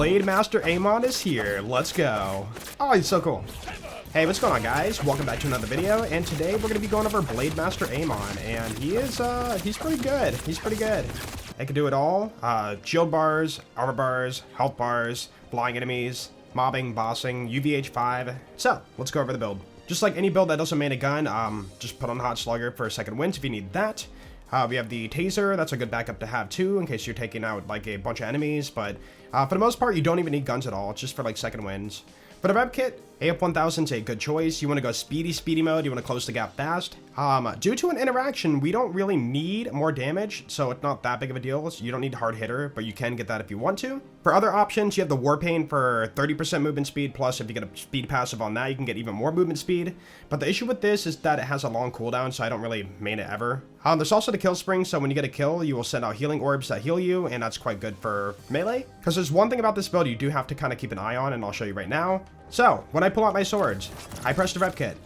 BLADEMASTER Ammon is here. Let's go. Oh, he's so cool. Hey, what's going on, guys? Welcome back to another video, and today we're going to be going over BLADEMASTER Ammon, and he's pretty good. He's pretty good. It can do it all. Shield bars, armor bars, health bars, flying enemies, mobbing, bossing, UVH5. So, let's go over the build. Just like any build that doesn't main a gun, just put on Hot Slugger for a second wind if you need that. We have the taser. That's a good backup to have too, in case you're taking out like a bunch of enemies, but for the most part, you don't even need guns at all. It's just for like second winds. For the rev kit, AF1000 is a good choice. You want to go speedy mode. You want to close the gap fast. Due to an interaction, we don't really need more damage, so it's not that big of a deal. So you don't need hard hitter, but you can get that if you want to. For other options, you have the Warpaint for 30% movement speed, plus if you get a speed passive on that, you can get even more movement speed. But the issue with this is that it has a long cooldown, so I don't really main it ever. There's also the kill spring, so when you get a kill, you will send out healing orbs that heal you, and that's quite good for melee. Because there's one thing about this build you do have to kind of keep an eye on, and I'll show you right now. So, when I pull out my swords, I press the rev kit.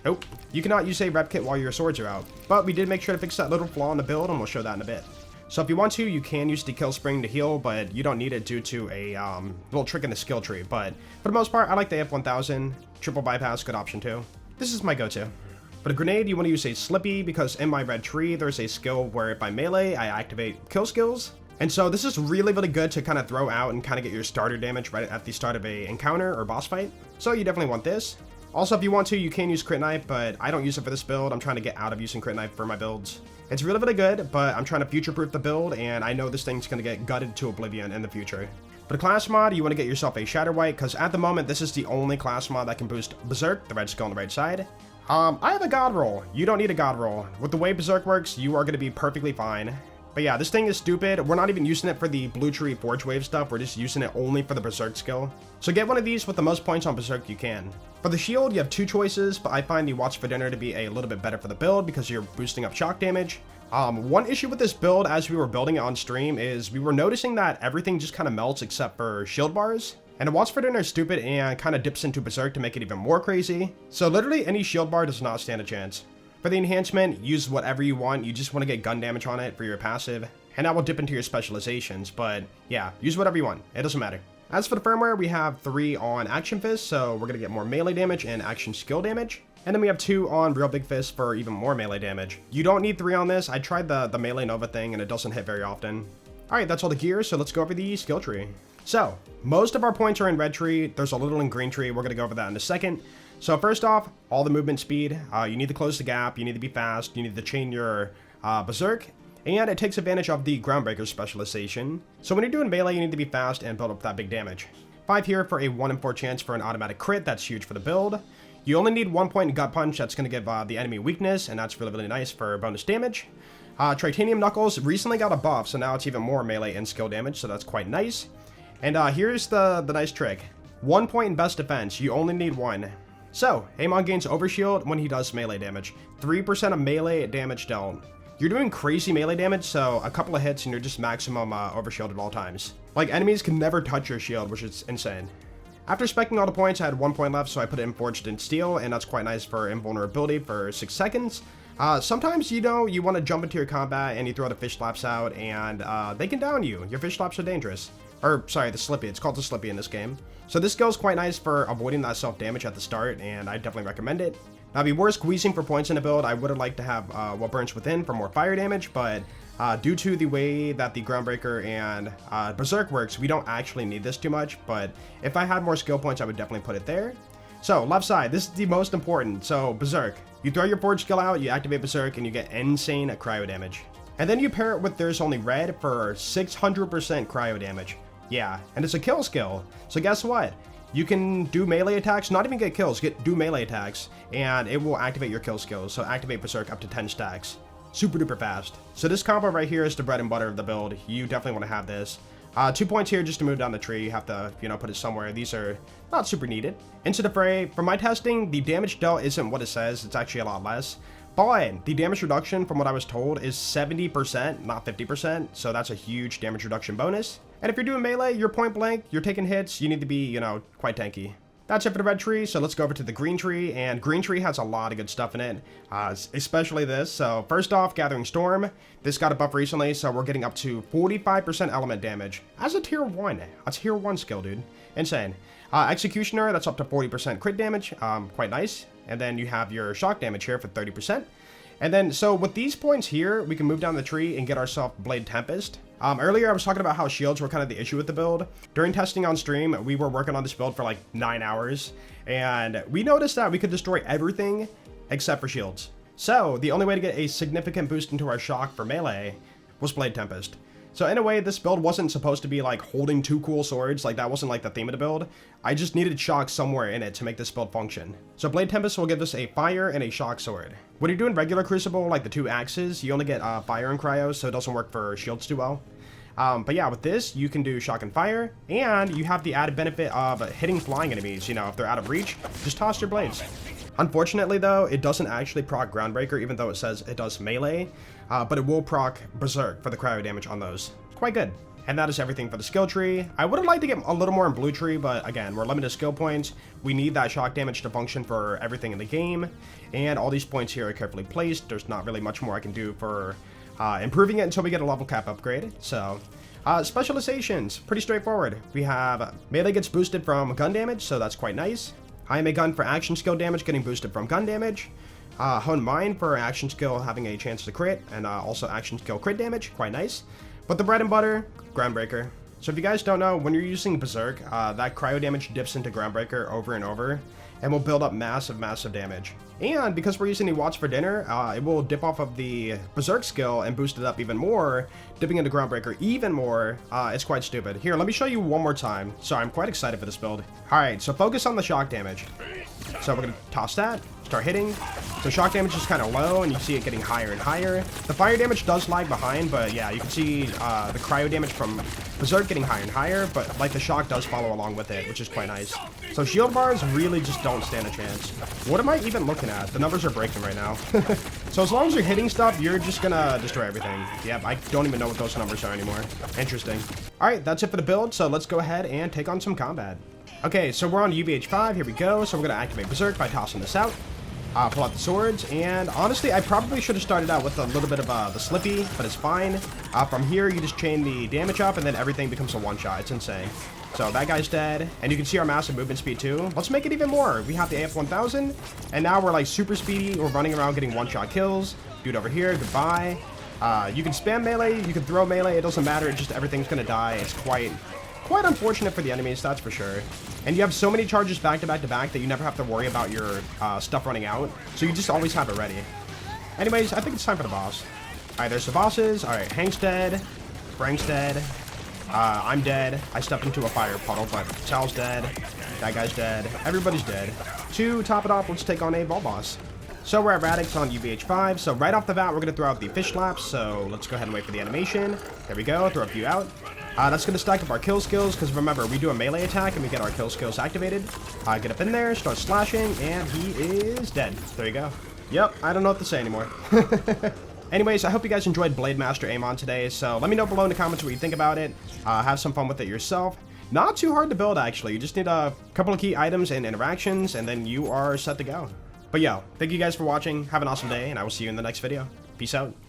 Nope, you cannot use a rev kit while your swords are out. But we did make sure to fix that little flaw in the build, and we'll show that in a bit. So if you want to, you can use the kill spring to heal, but you don't need it due to a little trick in the skill tree. But for the most part, I like the AF1000. Triple bypass, good option too. This is my go-to. For the grenade, you want to use a Slippy, because in my red tree, there's a skill where if I melee, I activate kill skills. And so this is really good to kind of throw out and kind of get your starter damage right at the start of a encounter or boss fight. So you definitely want this. Also, if you want to, you can use crit knife, but I don't use it for this build. I'm trying to get out of using crit knife for my builds. It's really good, but I'm trying to future-proof the build, and I know this thing's going to get gutted to oblivion in the future. For the class mod, you want to get yourself a Shatter White, because at the moment, this is the only class mod that can boost Berserk, the red skill on the right side. I have a God Roll. You don't need a God Roll. With the way Berserk works, you are going to be perfectly fine. But yeah, this thing is stupid. We're not even using it for the blue tree forge wave stuff. We're just using it only for the Berserk skill. So get one of these with the most points on Berserk you can. For the shield, you have two choices, but I find the Watch for Dinner to be a little bit better for the build because you're boosting up shock damage. One issue with this build as we were building it on stream is we were noticing that everything just kind of melts except for shield bars. And the Watch for Dinner is stupid and kind of dips into Berserk to make it even more crazy. So literally any shield bar does not stand a chance. For the enhancement, use whatever you want. You just want to get gun damage on it for your passive, and that will dip into your specializations. But yeah, use whatever you want. It doesn't matter. As for the firmware, we have 3 on Action Fist, so we're going to get more melee damage and action skill damage. And then we have 2 on Real Big Fist for even more melee damage. You don't need 3 on this. I tried the Melee Nova thing, and it doesn't hit very often. Alright, that's all the gear, so let's go over the skill tree. So, most of our points are in red tree. There's a little in green tree. We're going to go over that in a second. So first off, all the movement speed. You need to close the gap. You need to be fast. You need to chain your Berserk. And it takes advantage of the Groundbreaker specialization. So when you're doing melee, you need to be fast and build up that big damage. 5 here for a 1 in 4 chance for an automatic crit. That's huge for the build. You only need 1 point in Gut Punch. That's going to give the enemy weakness, and that's really nice for bonus damage. Titanium Knuckles recently got a buff, so now it's even more melee and skill damage, so that's quite nice. And here's the nice trick. 1 point in best defense. You only need 1. So, Ammon gains overshield when he does melee damage. 3% of melee damage dealt. You're doing crazy melee damage, so a couple of hits and you're just maximum overshield at all times. Like, enemies can never touch your shield, which is insane. After speccing all the points, I had 1 point left, so I put it in Forged in Steel, and that's quite nice for invulnerability for 6 seconds. Sometimes, you know, you want to jump into your combat and you throw the fish slaps out, and they can down you. Your fish slaps are dangerous. Or, sorry, the Slippy. It's called the Slippy in this game. So this skill is quite nice for avoiding that self-damage at the start, and I definitely recommend it. Now, if you were squeezing for points in a build, I would have liked to have what burns within for more fire damage, but due to the way that the Groundbreaker and Berserk works, we don't actually need this too much, but if I had more skill points, I would definitely put it there. So, left side, this is the most important. So, Berserk. You throw your Forge skill out, you activate Berserk, and you get insane cryo damage. And then you pair it with There's Only Red for 600% cryo damage. Yeah, and it's a kill skill. So guess what? You can do melee attacks, not even get kills, do melee attacks, and it will activate your kill skills. So activate Berserk up to 10 stacks. Super duper fast. So this combo right here is the bread and butter of the build. You definitely want to have this. 2 points here just to move down the tree. You have to, you know, put it somewhere. These are not super needed. Into the fray. For my testing, the damage dealt isn't what it says. It's actually a lot less. But the damage reduction, from what I was told, is 70%, not 50%. So that's a huge damage reduction bonus. And if you're doing melee, you're point blank, you're taking hits, you need to be, you know, quite tanky. That's it for the red tree, so let's go over to the green tree, and green tree has a lot of good stuff in it, especially this. So first off, Gathering Storm. This got a buff recently, so we're getting up to 45% element damage as a tier 1. A tier 1 skill, dude. Insane. Executioner, that's up to 40% crit damage, quite nice. And then you have your shock damage here for 30%. And then, so with these points here, we can move down the tree and get ourselves Blade Tempest. Earlier I was talking about how shields were kind of the issue with the build. During testing on stream, we were working on this build for like 9 hours, and we noticed that we could destroy everything except for shields. So the only way to get a significant boost into our shock for melee was Blade Tempest. So in a way, this build wasn't supposed to be like holding 2 cool swords, like that wasn't like the theme of the build. I just needed shock somewhere in it to make this build function. So Blade Tempest will give us a fire and a shock sword. When you're doing regular Crucible, like the 2 axes, you only get fire and cryo, so it doesn't work for shields too well. But yeah, with this, you can do shock and fire, and you have the added benefit of hitting flying enemies. You know, if they're out of reach, just toss your blades. Unfortunately though, it doesn't actually proc Groundbreaker, even though it says it does melee, but it will proc Berserk for the cryo damage on those. Quite good. And that is everything for the skill tree. I would have liked to get a little more in blue tree, but again, we're limited skill points. We need that shock damage to function for everything in the game, and all these points here are carefully placed. There's not really much more I can do for improving it until we get a level cap upgrade. So specializations, pretty straightforward. We have melee gets boosted from gun damage, so that's quite nice. I am a gun for action skill damage getting boosted from gun damage. Hone Mind for action skill having a chance to crit, and also action skill crit damage, quite nice. But the bread and butter, Groundbreaker. So if you guys don't know, when you're using Berserk, that cryo damage dips into Groundbreaker over and over, and will build up massive, massive damage. And because we're using the Watch for Dinner, it will dip off of the Berserk skill and boost it up even more, dipping into Groundbreaker even more. It's quite stupid. Here, let me show you one more time. Sorry, I'm quite excited for this build. Alright, so focus on the shock damage. So we're going to toss that, start hitting. So shock damage is kind of low, and you see it getting higher and higher. The fire damage does lag behind, but yeah, you can see the cryo damage from Berserk getting higher and higher, but like the shock does follow along with it, which is quite nice. So shield bars really just don't stand a chance. What am I even looking at? The numbers are breaking right now. So as long as you're hitting stuff, you're just gonna destroy everything. Yep, I don't even know what those numbers are anymore. Interesting. Alright, that's it for the build, so let's go ahead and take on some combat. Okay, so we're on UVH5, here we go. So we're gonna activate Berserk by tossing this out. Pull out the swords, and honestly, I probably should have started out with a little bit of the Slippy, but it's fine. From here, you just chain the damage up, and then everything becomes a one-shot. It's insane. So that guy's dead, and you can see our massive movement speed too. Let's make it even more. We have the AF1000, and now we're like super speedy. We're running around getting one-shot kills. Dude over here, goodbye. You can spam melee, you can throw melee, it doesn't matter. It's just everything's gonna die. It's quite unfortunate for the enemies, that's for sure. And you have so many charges back to back to back that you never have to worry about your stuff running out. So you just always have it ready. Anyways, I think it's time for the boss. Alright, there's the bosses. Alright, Hank's dead. Frank's dead. I'm dead. I stepped into a fire puddle, but Sal's dead. That guy's dead. Everybody's dead. To top it off, let's take on a vault boss. So we're at Radix on UVH5. So right off the bat, we're going to throw out the fish slaps. So let's go ahead and wait for the animation. There we go. Throw a few out. That's going to stack up our kill skills, because remember, we do a melee attack and we get our kill skills activated. Get up in there, start slashing, and he is dead. There you go. Yep, I don't know what to say anymore. Anyways, I hope you guys enjoyed BLADEMASTER AMON today, so let me know below in the comments what you think about it. Have some fun with it yourself. Not too hard to build, actually. You just need a couple of key items and interactions, and then you are set to go. But yo, thank you guys for watching. Have an awesome day, and I will see you in the next video. Peace out.